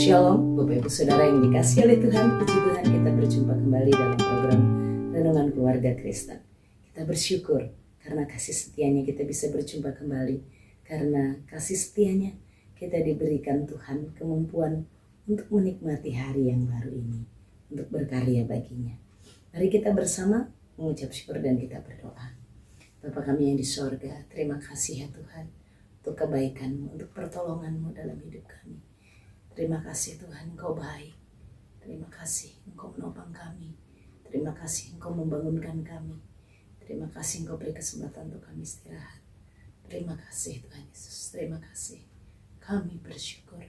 Shalom, Bapak Ibu Saudara yang dikasihi oleh Tuhan. Puji Tuhan, kita berjumpa kembali dalam program Renungan Keluarga Kristen. Kita bersyukur karena kasih setianya kita bisa berjumpa kembali. Karena kasih setianya kita diberikan Tuhan kemampuan untuk menikmati hari yang baru ini, untuk berkarya baginya. Mari kita bersama mengucap syukur dan kita berdoa. Bapa kami yang di sorga, terima kasih ya Tuhan untuk kebaikan-Mu, untuk pertolongan-Mu dalam hidup kami. Terima kasih Tuhan, Engkau baik. Terima kasih Engkau menopang kami. Terima kasih Engkau membangunkan kami. Terima kasih Engkau beri kesempatan untuk kami istirahat. Terima kasih Tuhan Yesus. Terima kasih. Kami bersyukur.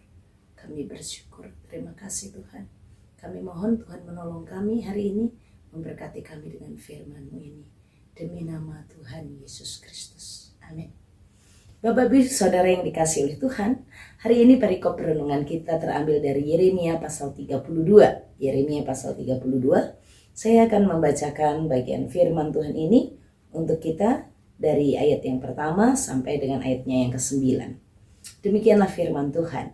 Kami bersyukur. Terima kasih Tuhan. Kami mohon Tuhan menolong kami hari ini. Memberkati kami dengan firman-Mu ini. Demi nama Tuhan Yesus Kristus. Amin. Bapak Ibu Saudara yang dikasihi oleh Tuhan, hari ini perikop renungan kita terambil dari Yeremia pasal 32. Yeremia pasal 32, saya akan membacakan bagian firman Tuhan ini untuk kita dari ayat yang pertama sampai dengan ayatnya yang ke-9. Demikianlah firman Tuhan.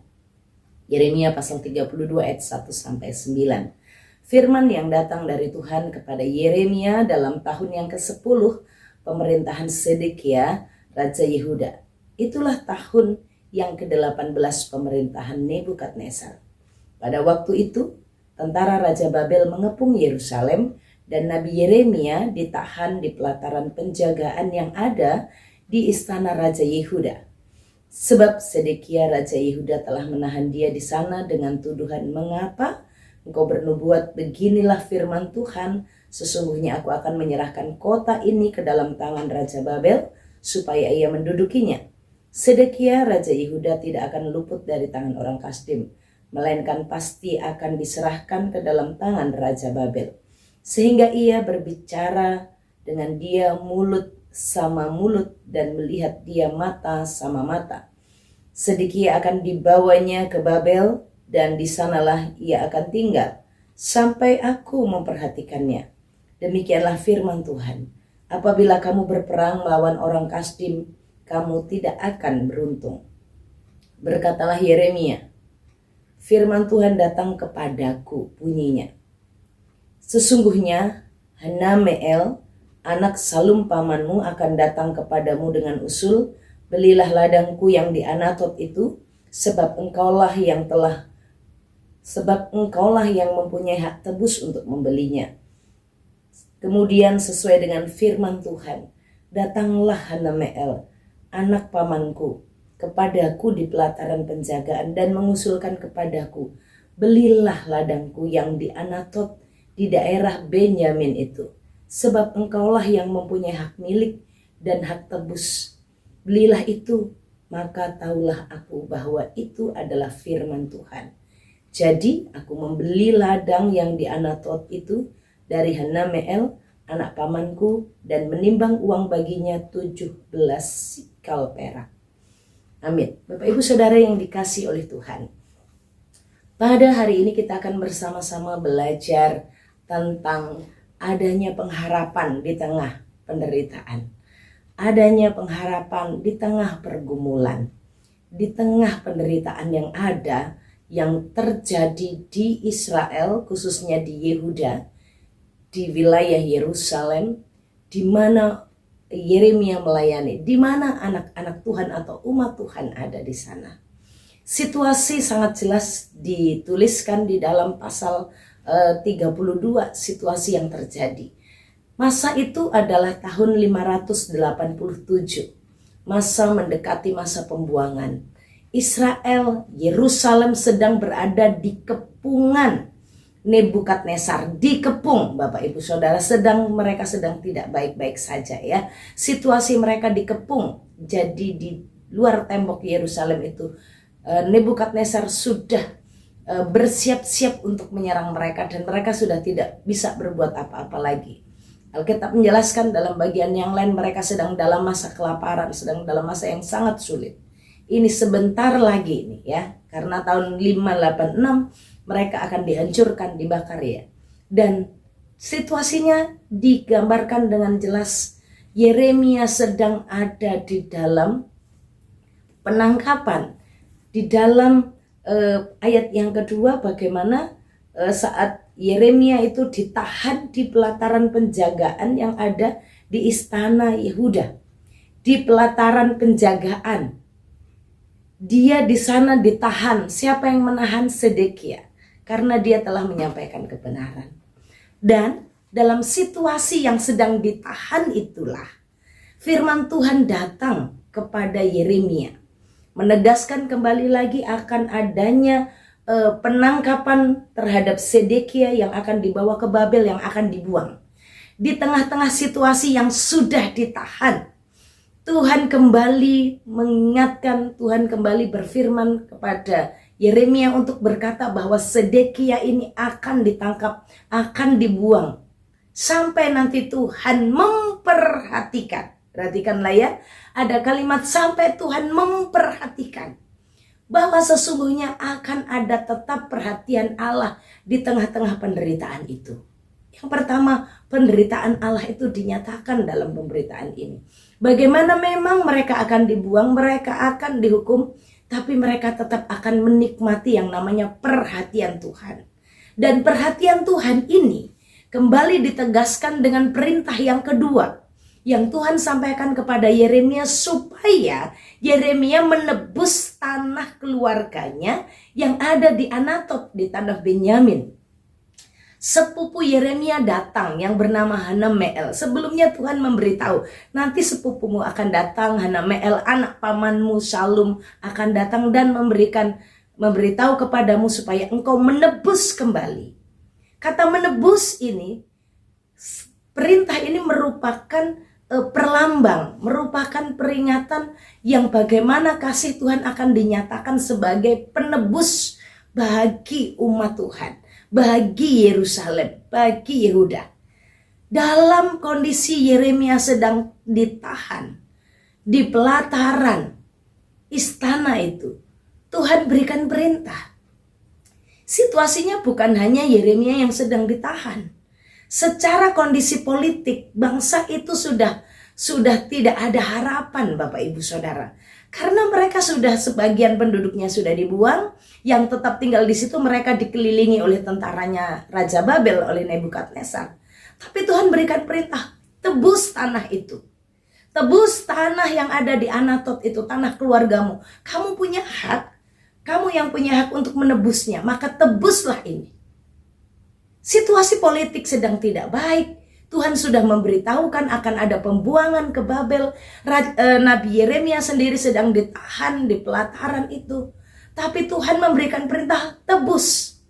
Yeremia pasal 32 ayat 1 sampai 9. Firman yang datang dari Tuhan kepada Yeremia dalam tahun yang ke-10 pemerintahan Sedekia, Raja Yehuda. Itulah tahun yang ke-18 pemerintahan Nebukadnezar. Pada waktu itu, tentara Raja Babel mengepung Yerusalem dan Nabi Yeremia ditahan di pelataran penjagaan yang ada di istana Raja Yehuda. Sebab Sedekia Raja Yehuda telah menahan dia di sana dengan tuduhan, "Mengapa engkau bernubuat? Beginilah firman Tuhan, sesungguhnya aku akan menyerahkan kota ini ke dalam tangan Raja Babel supaya ia mendudukinya." Sedekia Raja Yehuda tidak akan luput dari tangan orang Kasdim, melainkan pasti akan diserahkan ke dalam tangan Raja Babel. Sehingga ia berbicara dengan dia mulut sama mulut dan melihat dia mata sama mata. Sedekia akan dibawanya ke Babel dan di sanalah ia akan tinggal sampai aku memperhatikannya. Demikianlah firman Tuhan. Apabila kamu berperang melawan orang Kasdim, kamu tidak akan beruntung. Berkatalah Yeremia, firman Tuhan datang kepadaku, bunyinya. Sesungguhnya Hanameel, anak Salum pamanmu akan datang kepadamu dengan usul, belilah ladangku yang di Anatot itu, sebab engkaulah yang mempunyai hak tebus untuk membelinya. Kemudian sesuai dengan firman Tuhan, datanglah Hanameel, anak pamanku, kepadaku di pelataran penjagaan dan mengusulkan kepadaku, belilah ladangku yang di Anatot di daerah Benyamin itu, sebab engkaulah yang mempunyai hak milik dan hak tebus. Belilah itu, maka taulah aku bahwa itu adalah firman Tuhan. Jadi aku membeli ladang yang di Anatot itu dari Hanameel, anak pamanku, dan menimbang uang baginya 17 sikal perak. Amin. Bapak Ibu Saudara yang dikasihi oleh Tuhan, pada hari ini kita akan bersama-sama belajar tentang adanya pengharapan di tengah penderitaan, adanya pengharapan di tengah pergumulan, di tengah penderitaan yang ada, yang terjadi di Israel, khususnya di Yehuda, di wilayah Yerusalem, di mana Yeremia melayani, di mana anak-anak Tuhan atau umat Tuhan ada di sana. Situasi sangat jelas dituliskan di dalam pasal 32, situasi yang terjadi. Masa itu adalah tahun 587, masa mendekati masa pembuangan. Israel, Yerusalem sedang berada di kepungan Nebukadnezar, dikepung. Bapak Ibu Saudara, mereka sedang tidak baik-baik saja ya. Situasi mereka dikepung. Jadi di luar tembok Yerusalem itu Nebukadnezar sudah bersiap-siap untuk menyerang mereka dan mereka sudah tidak bisa berbuat apa-apa lagi. Alkitab menjelaskan dalam bagian yang lain mereka sedang dalam masa kelaparan, sedang dalam masa yang sangat sulit. Ini sebentar lagi nih ya, karena tahun 586 mereka akan dihancurkan, dibakar ya. Dan situasinya digambarkan dengan jelas. Yeremia sedang ada di dalam penangkapan, di dalam ayat yang kedua bagaimana saat Yeremia itu ditahan di pelataran penjagaan yang ada di istana Yehuda. Di pelataran penjagaan. Dia di sana ditahan. Siapa yang menahan? Sedekia. Karena dia telah menyampaikan kebenaran. Dan dalam situasi yang sedang ditahan itulah firman Tuhan datang kepada Yeremia. Menegaskan kembali lagi akan adanya penangkapan terhadap Sedekia yang akan dibawa ke Babel, yang akan dibuang. Di tengah-tengah situasi yang sudah ditahan, Tuhan kembali mengingatkan, Tuhan kembali berfirman kepada Yeremia untuk berkata bahwa Sedekia ini akan ditangkap, akan dibuang. Sampai nanti Tuhan memperhatikan. Perhatikanlah ya, ada kalimat sampai Tuhan memperhatikan. Bahwa sesungguhnya akan ada tetap perhatian Allah di tengah-tengah penderitaan itu. Yang pertama, penderitaan Allah itu dinyatakan dalam pemberitaan ini. Bagaimana memang mereka akan dibuang, mereka akan dihukum, tapi mereka tetap akan menikmati yang namanya perhatian Tuhan. Dan perhatian Tuhan ini kembali ditegaskan dengan perintah yang kedua yang Tuhan sampaikan kepada Yeremia supaya Yeremia menebus tanah keluarganya yang ada di Anatot di tanah Benyamin. Sepupu Yeremia datang yang bernama Hanameel. Sebelumnya Tuhan memberitahu nanti sepupumu akan datang, Hanameel anak pamanmu Salum akan datang dan memberitahu kepadamu supaya engkau menebus kembali. Kata menebus ini, perintah ini merupakan perlambang, merupakan peringatan yang bagaimana kasih Tuhan akan dinyatakan sebagai penebus bagi umat Tuhan, bagi Yerusalem, bagi Yehuda. Dalam kondisi Yeremia sedang ditahan di pelataran istana itu, Tuhan berikan perintah. Situasinya bukan hanya Yeremia yang sedang ditahan. Secara kondisi politik, bangsa itu sudah tidak ada harapan, Bapak Ibu Saudara. Karena mereka sudah sebagian penduduknya sudah dibuang, yang tetap tinggal di situ mereka dikelilingi oleh tentaranya Raja Babel, oleh Nebukadnezar. Tapi Tuhan berikan perintah, tebus tanah itu. Tebus tanah yang ada di Anatot itu, tanah keluargamu. Kamu punya hak, kamu yang punya hak untuk menebusnya, maka tebuslah ini. Situasi politik sedang tidak baik. Tuhan sudah memberitahukan akan ada pembuangan ke Babel. Nabi Yeremia sendiri sedang ditahan di pelataran itu. Tapi Tuhan memberikan perintah tebus.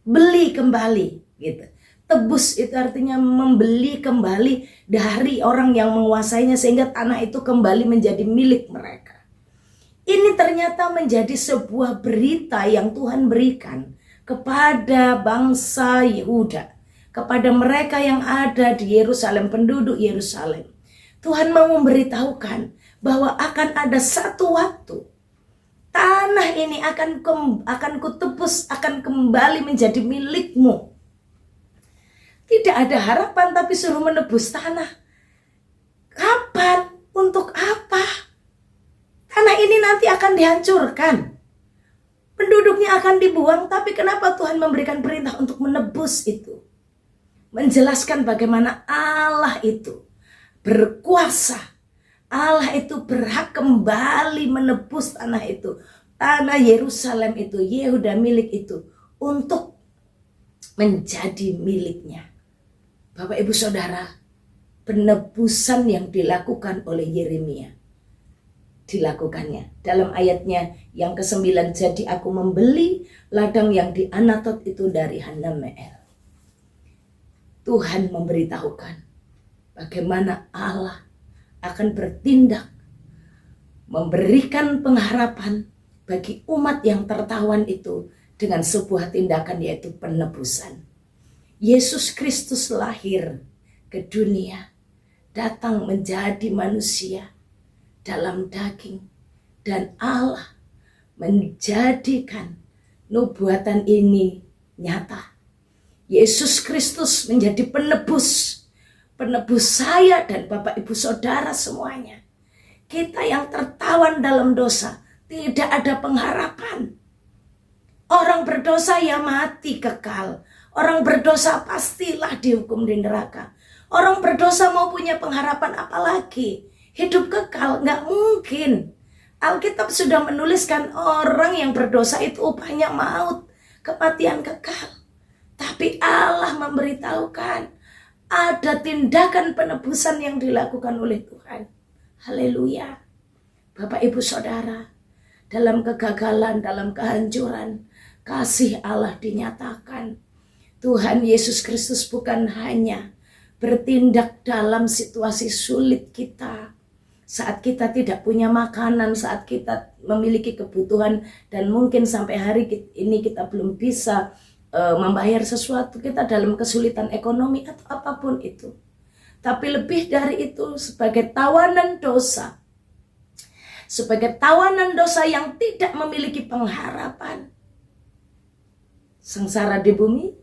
Beli kembali. Gitu. Tebus itu artinya membeli kembali dari orang yang menguasainya sehingga tanah itu kembali menjadi milik mereka. Ini ternyata menjadi sebuah berita yang Tuhan berikan kepada bangsa Yehuda, kepada mereka yang ada di Yerusalem, penduduk Yerusalem. Tuhan mau memberitahukan bahwa akan ada satu waktu tanah ini akan kutebus, akan kembali menjadi milikmu. Tidak ada harapan tapi suruh menebus tanah. Kapan? Untuk apa? Tanah ini nanti akan dihancurkan. Penduduknya akan dibuang, tapi kenapa Tuhan memberikan perintah untuk menebus itu? Menjelaskan bagaimana Allah itu berkuasa. Allah itu berhak kembali menebus tanah itu. Tanah Yerusalem itu, Yehuda milik itu. Untuk menjadi miliknya. Bapak Ibu Saudara, penebusan yang dilakukan oleh Yeremia. Dilakukannya dalam ayatnya yang ke-9, jadi aku membeli ladang yang di Anatot itu dari Hanameel. Tuhan memberitahukan bagaimana Allah akan bertindak, memberikan pengharapan bagi umat yang tertawan itu dengan sebuah tindakan, yaitu penebusan. Yesus Kristus lahir ke dunia, datang menjadi manusia dalam daging, dan Allah menjadikan nubuatan ini nyata. Yesus Kristus menjadi penebus saya dan Bapak Ibu Saudara semuanya. Kita yang tertawan dalam dosa, tidak ada pengharapan. berdosa ya mati kekal. Orang berdosa pastilah dihukum di neraka. Orang berdosa mau punya pengharapan apa lagi? Hidup kekal nggak mungkin. Alkitab sudah menuliskan orang yang berdosa itu upahnya maut, kematian kekal. Tapi Allah memberitahukan ada tindakan penebusan yang dilakukan oleh Tuhan. Haleluya. Bapak Ibu Saudara, dalam kegagalan, dalam kehancuran, kasih Allah dinyatakan. Tuhan Yesus Kristus bukan hanya bertindak dalam situasi sulit kita, saat kita tidak punya makanan, saat kita memiliki kebutuhan dan mungkin sampai hari ini kita belum bisa membayar sesuatu, kita dalam kesulitan ekonomi atau apapun itu. Tapi lebih dari itu, sebagai tawanan dosa, sebagai tawanan dosa yang tidak memiliki pengharapan, sengsara di bumi,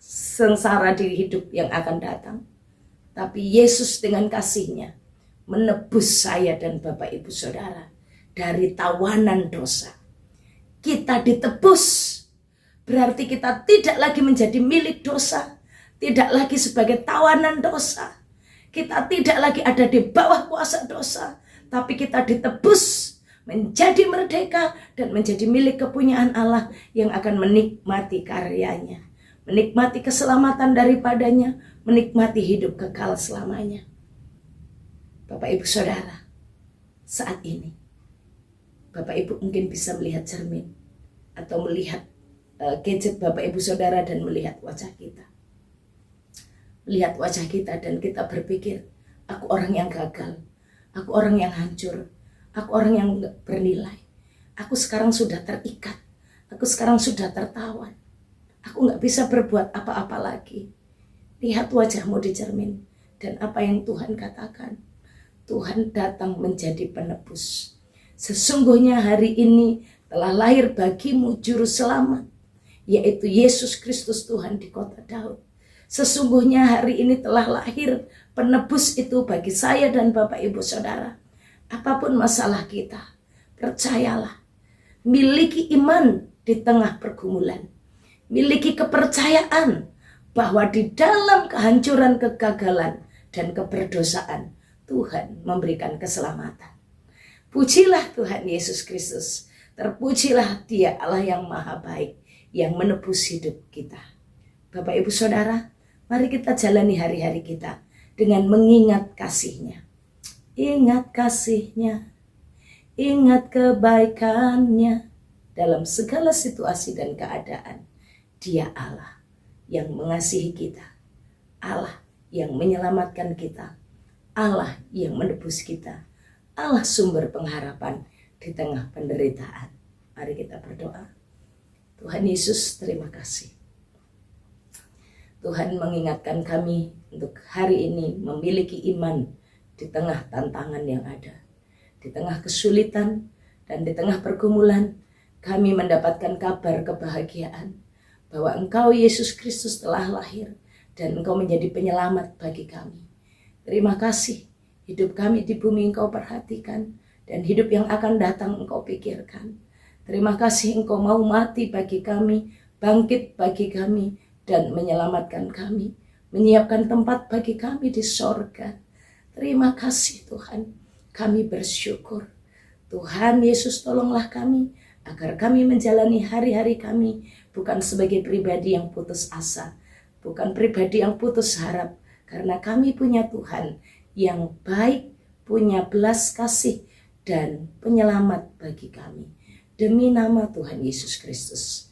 sengsara di hidup yang akan datang. Tapi Yesus dengan kasih-Nya menebus saya dan Bapak Ibu Saudara dari tawanan dosa. Kita ditebus, berarti kita tidak lagi menjadi milik dosa, tidak lagi sebagai tawanan dosa. Kita tidak lagi ada di bawah kuasa dosa, tapi kita ditebus menjadi merdeka dan menjadi milik kepunyaan Allah yang akan menikmati karyanya, menikmati keselamatan daripadanya, menikmati hidup kekal selamanya. Bapak Ibu Saudara, saat ini Bapak Ibu mungkin bisa melihat cermin atau melihat gadget Bapak Ibu Saudara dan melihat wajah kita. Melihat wajah kita dan kita berpikir, aku orang yang gagal, aku orang yang hancur, aku orang yang bernilai. Aku sekarang sudah terikat, aku sekarang sudah tertawan. Aku gak bisa berbuat apa-apa lagi. Lihat wajahmu di cermin dan apa yang Tuhan katakan. Tuhan datang menjadi penebus. Sesungguhnya hari ini telah lahir bagimu juru selamat, yaitu Yesus Kristus Tuhan di kota Daud. Sesungguhnya hari ini telah lahir penebus itu bagi saya dan Bapak Ibu Saudara. Apapun masalah kita, percayalah, miliki iman di tengah pergumulan. Miliki kepercayaan bahwa di dalam kehancuran, kegagalan, dan keberdosaan, Tuhan memberikan keselamatan. Pujilah Tuhan Yesus Kristus. Terpujilah Dia Allah yang maha baik, yang menebus hidup kita. Bapak Ibu Saudara, mari kita jalani hari-hari kita dengan mengingat kasih-Nya. Ingat kasih-Nya, ingat kebaikan-Nya dalam segala situasi dan keadaan. Dia Allah yang mengasihi kita, Allah yang menyelamatkan kita, Allah yang menebus kita, Allah sumber pengharapan di tengah penderitaan. Mari kita berdoa. Tuhan Yesus, terima kasih. Tuhan mengingatkan kami untuk hari ini memiliki iman di tengah tantangan yang ada. Di tengah kesulitan dan di tengah pergumulan, kami mendapatkan kabar kebahagiaan bahwa Engkau Yesus Kristus telah lahir dan Engkau menjadi penyelamat bagi kami. Terima kasih, hidup kami di bumi Engkau perhatikan dan hidup yang akan datang Engkau pikirkan. Terima kasih Engkau mau mati bagi kami, bangkit bagi kami, dan menyelamatkan kami, menyiapkan tempat bagi kami di sorga. Terima kasih Tuhan, kami bersyukur. Tuhan Yesus, tolonglah kami agar kami menjalani hari-hari kami bukan sebagai pribadi yang putus asa, bukan pribadi yang putus harap, karena kami punya Tuhan yang baik, punya belas kasih dan penyelamat bagi kami. Demi nama Tuhan Yesus Kristus.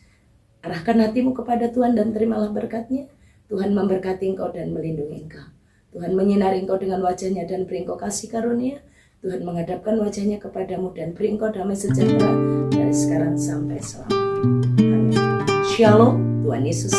Arahkan hatimu kepada Tuhan dan terimalah berkat-Nya. Tuhan memberkati engkau dan melindungi engkau. Tuhan menyinari engkau dengan wajah-Nya dan beri engkau kasih karunia. Tuhan menghadapkan wajah-Nya kepadamu dan beri engkau damai sejahtera dari sekarang sampai selamanya. Amin. Shalom, Tuhan Yesus